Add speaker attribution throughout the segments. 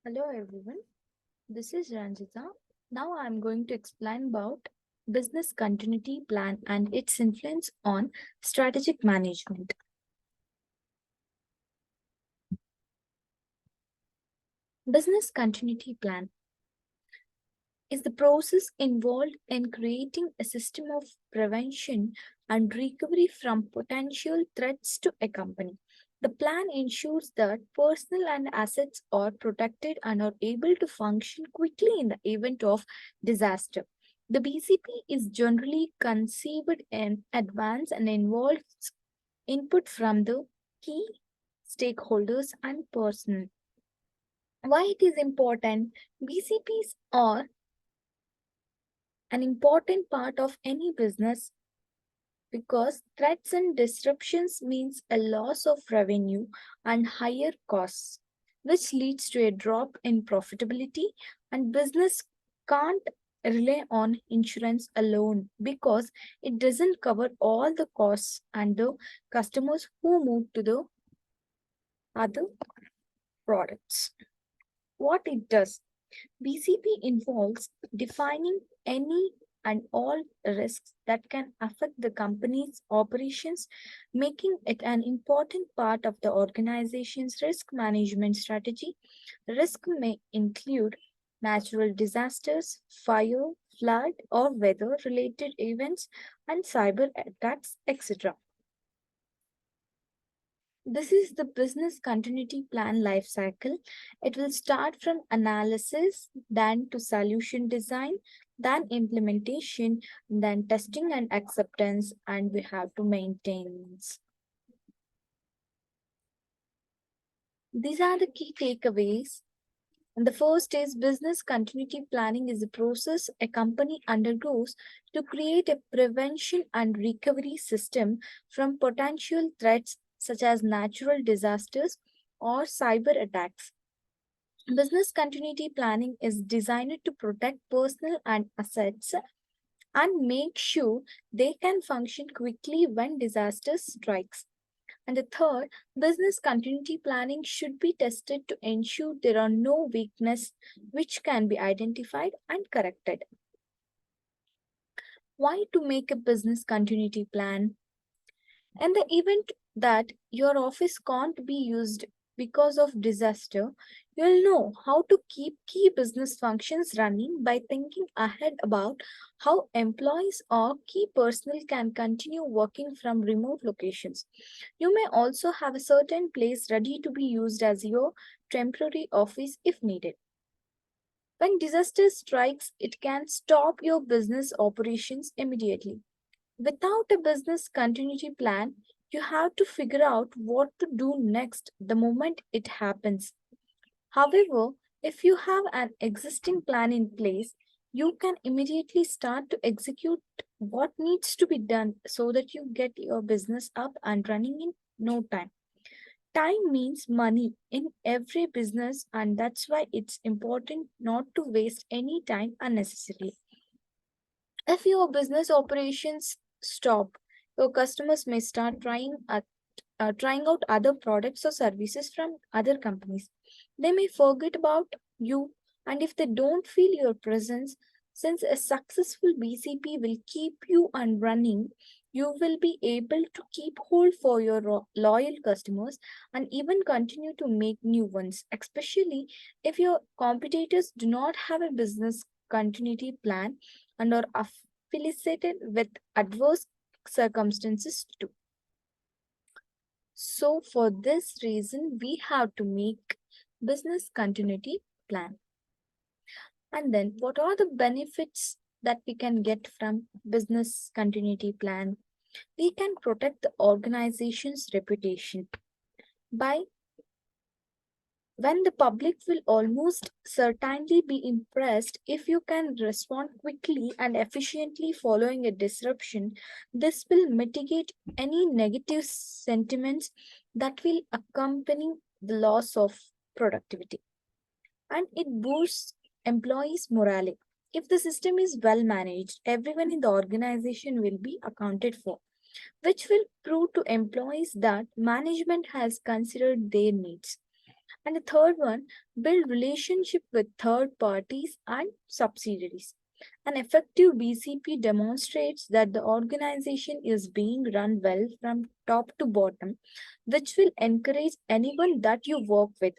Speaker 1: Hello everyone, this is Ranjita. Now I'm going to explain about business continuity plan and its influence on strategic management. Business continuity plan is the process involved in creating a system of prevention and recovery from potential threats to a company. The plan ensures that personnel and assets are protected and are able to function quickly in the event of disaster. The BCP is generally conceived in advance and involves input from the key stakeholders and personnel. Why it is important? BCPs are an important part of any business because threats and disruptions means a loss of revenue and higher costs, which leads to a drop in profitability, and business can't rely on insurance alone because it doesn't cover all the costs and the customers who move to the other products. What it does, BCP involves defining any and all risks that can affect the company's operations, making it an important part of the organization's risk management strategy. Risk may include natural disasters, fire, flood, or weather related events, and cyber attacks, etc. This is the business continuity plan life cycle. It will start from analysis, then to solution design, then implementation, then testing and acceptance, and we have to maintain. These are the key takeaways. And the first is business continuity planning is a process a company undergoes to create a prevention and recovery system from potential threats such as natural disasters or cyber attacks. Business continuity planning is designed to protect personal and assets and make sure they can function quickly when disaster strikes. And the third, business continuity planning should be tested to ensure there are no weaknesses which can be identified and corrected. Why to make a business continuity plan? In the event that your office can't be used because of disaster, you'll know how to keep key business functions running by thinking ahead about how employees or key personnel can continue working from remote locations. You may also have a certain place ready to be used as your temporary office if needed. When disaster strikes, it can stop your business operations immediately. Without a business continuity plan, you have to figure out what to do next the moment it happens. However, if you have an existing plan in place, you can immediately start to execute what needs to be done so that you get your business up and running in no time. Time means money in every business, and that's why it's important not to waste any time unnecessarily. If your business operations stop, your customers may start trying out other products or services from other companies. They may forget about you, and if they don't feel your presence, since a successful BCP will keep you on running, you will be able to keep hold for your loyal customers and even continue to make new ones, especially if your competitors do not have a business continuity plan and are affiliated with adverse circumstances too. So for this reason, we have to make business continuity plan. And then what are the benefits that we can get from business continuity plan? We can protect the organization's reputation by when the public will almost certainly be impressed if you can respond quickly and efficiently following a disruption. This will mitigate any negative sentiments that will accompany the loss of productivity, and it boosts employees' morale. If the system is well managed, everyone in the organization will be accounted for, which will prove to employees that management has considered their needs. And the third one, build relationship with third parties and subsidiaries. An effective BCP demonstrates that the organization is being run well from top to bottom, which will encourage anyone that you work with.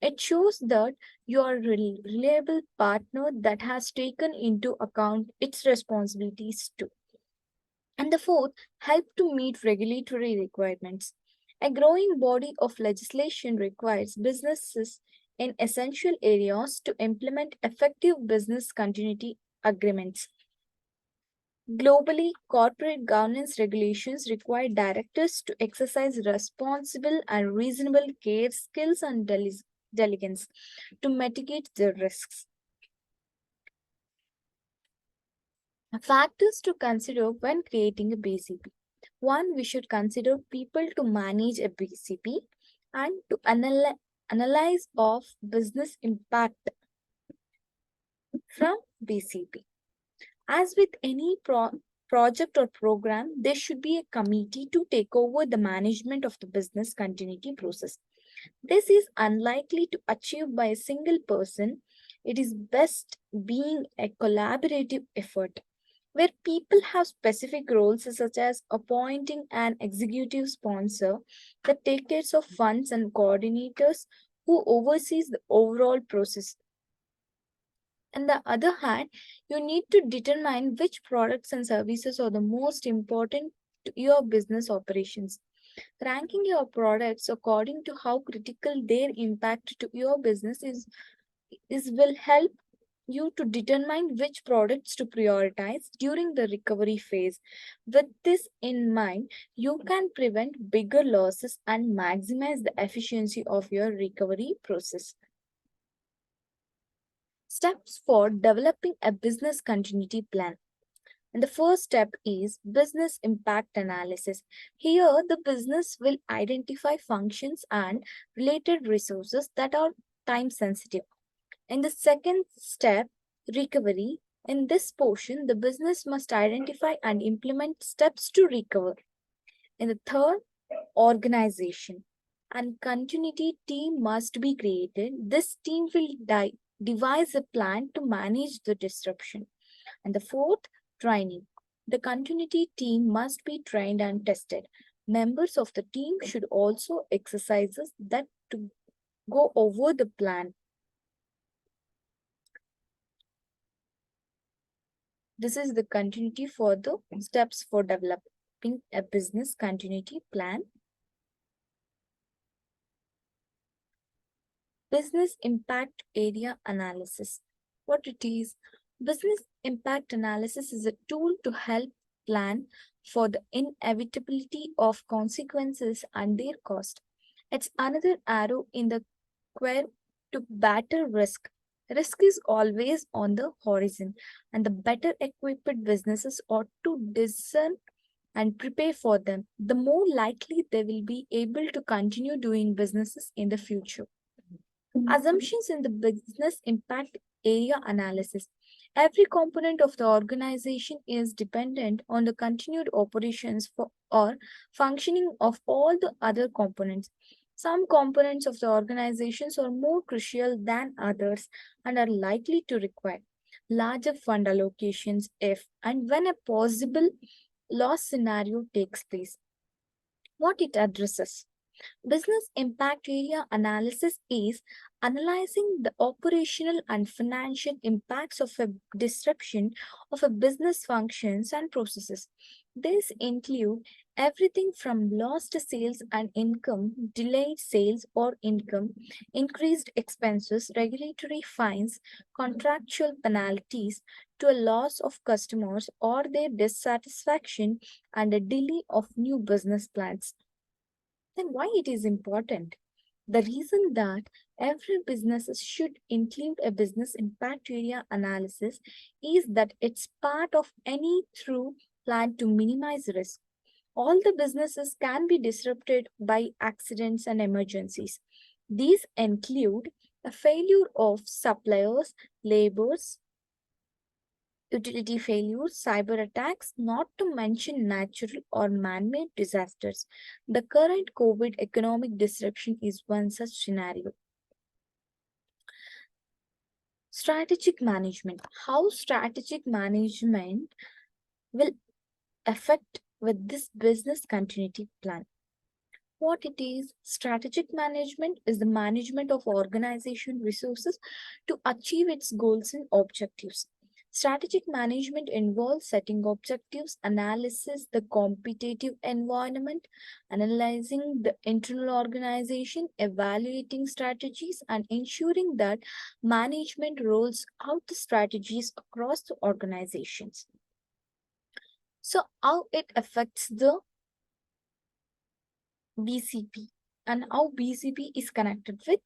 Speaker 1: It shows that you are a reliable partner that has taken into account its responsibilities too. And the fourth, help to meet regulatory requirements. A growing body of legislation requires businesses in essential areas to implement effective business continuity agreements. Globally, corporate governance regulations require directors to exercise responsible and reasonable care, skills, and diligence to mitigate the risks. Factors to consider when creating a BCP. One, we should consider people to manage a BCP and to analyze of business impact from BCP. As with any project or program, there should be a committee to take over the management of the business continuity process. This is unlikely to achieve by a single person. It is best being a collaborative effort where people have specific roles such as appointing an executive sponsor that takes care of funds and coordinators who oversees the overall process. On the other hand, you need to determine which products and services are the most important to your business operations. Ranking your products according to how critical their impact to your business is will help you to determine which products to prioritize during the recovery phase. With this in mind, you can prevent bigger losses and maximize the efficiency of your recovery process. Steps for developing a business continuity plan. And the first step is business impact analysis. Here, the business will identify functions and related resources that are time sensitive. In the second step, recovery, in this portion, the business must identify and implement steps to recover. In the third, organization and continuity team must be created. This team will devise a plan to manage the disruption. And the fourth, training. The continuity team must be trained and tested. Members of the team should also exercises that to go over the plan. This is the continuity for the steps for developing a business continuity plan. Business impact area analysis. What it is? Business impact analysis is a tool to help plan for the inevitability of consequences and their cost. It's another arrow in the quiver to battle risk. Risk is always on the horizon, and the better equipped businesses ought to discern and prepare for them, the more likely they will be able to continue doing businesses in the future. Assumptions in the business impact area analysis. Every component of the organization is dependent on the continued operations for or functioning of all the other components. Some components of the organizations are more crucial than others and are likely to require larger fund allocations if and when a possible loss scenario takes place. What it addresses. Business impact area analysis is analyzing the operational and financial impacts of a disruption of a business functions and processes. These include everything from lost sales and income, delayed sales or income, increased expenses, regulatory fines, contractual penalties, to a loss of customers or their dissatisfaction and a delay of new business plans. Then why it is important? The reason that every business should include a business impact area analysis is that it's part of any through plan to minimize risk. All the businesses can be disrupted by accidents and emergencies. These include a failure of suppliers, laborers, utility failures, cyber attacks, not to mention natural or man made disasters. The current COVID economic disruption is one such scenario. Strategic management. How strategic management will affect with this business continuity plan. What it is, strategic management is the management of organization resources to achieve its goals and objectives. Strategic management involves setting objectives, analysis the competitive environment, analyzing the internal organization, evaluating strategies, and ensuring that management rolls out the strategies across the organizations. So, how it affects the BCP and how BCP is connected with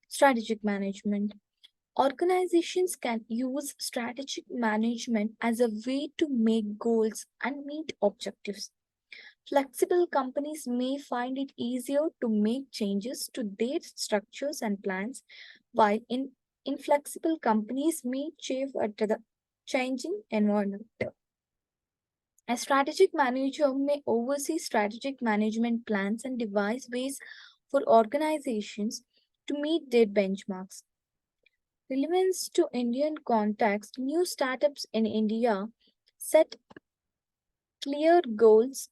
Speaker 1: strategic management. Organizations can use strategic management as a way to make goals and meet objectives. Flexible companies may find it easier to make changes to their structures and plans, while inflexible companies may chafe at the changing environment. A strategic manager may oversee strategic management plans and devise ways for organizations to meet their benchmarks. Relevance to Indian context, new startups in India set clear goals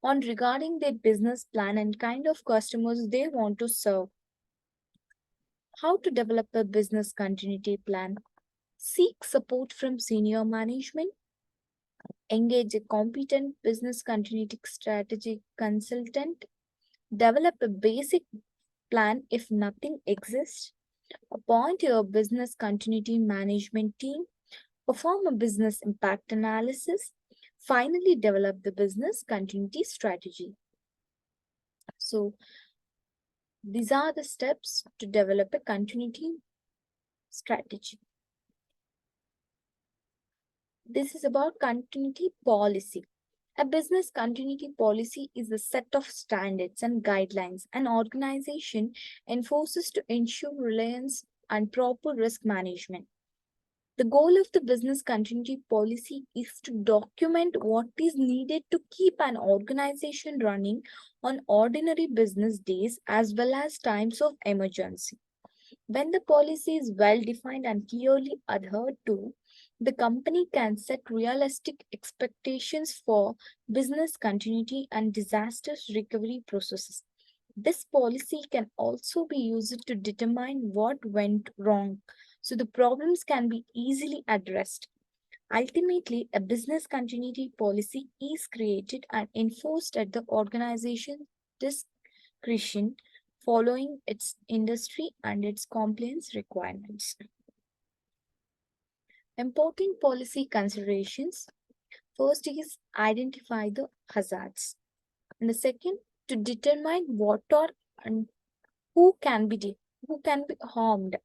Speaker 1: on regarding their business plan and kind of customers they want to serve. How to develop a business continuity plan. Seek support from senior management. Engage a competent business continuity strategy consultant. Develop a basic plan if nothing exists. Appoint your business continuity management team. Perform a business impact analysis. Finally, develop the business continuity strategy. So, these are the steps to develop a continuity strategy. This is about continuity policy. A business continuity policy is a set of standards and guidelines an organization enforces to ensure reliance and proper risk management. The goal of the business continuity policy is to document what is needed to keep an organization running on ordinary business days as well as times of emergency. When the policy is well defined and clearly adhered to, the company can set realistic expectations for business continuity and disaster recovery processes. This policy can also be used to determine what went wrong, so the problems can be easily addressed. Ultimately, a business continuity policy is created and enforced at the organization's discretion following its industry and its compliance requirements. Important policy considerations. First is identify the hazards. And the second, to determine what are and who can be harmed.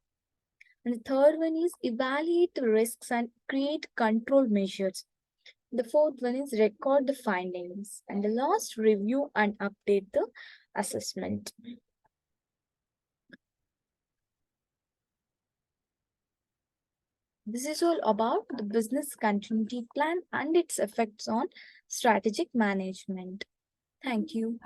Speaker 1: And the third one is evaluate the risks and create control measures. The fourth one is record the findings. And the last, review and update the assessment. This is all about the business continuity plan and its effects on strategic management. Thank you.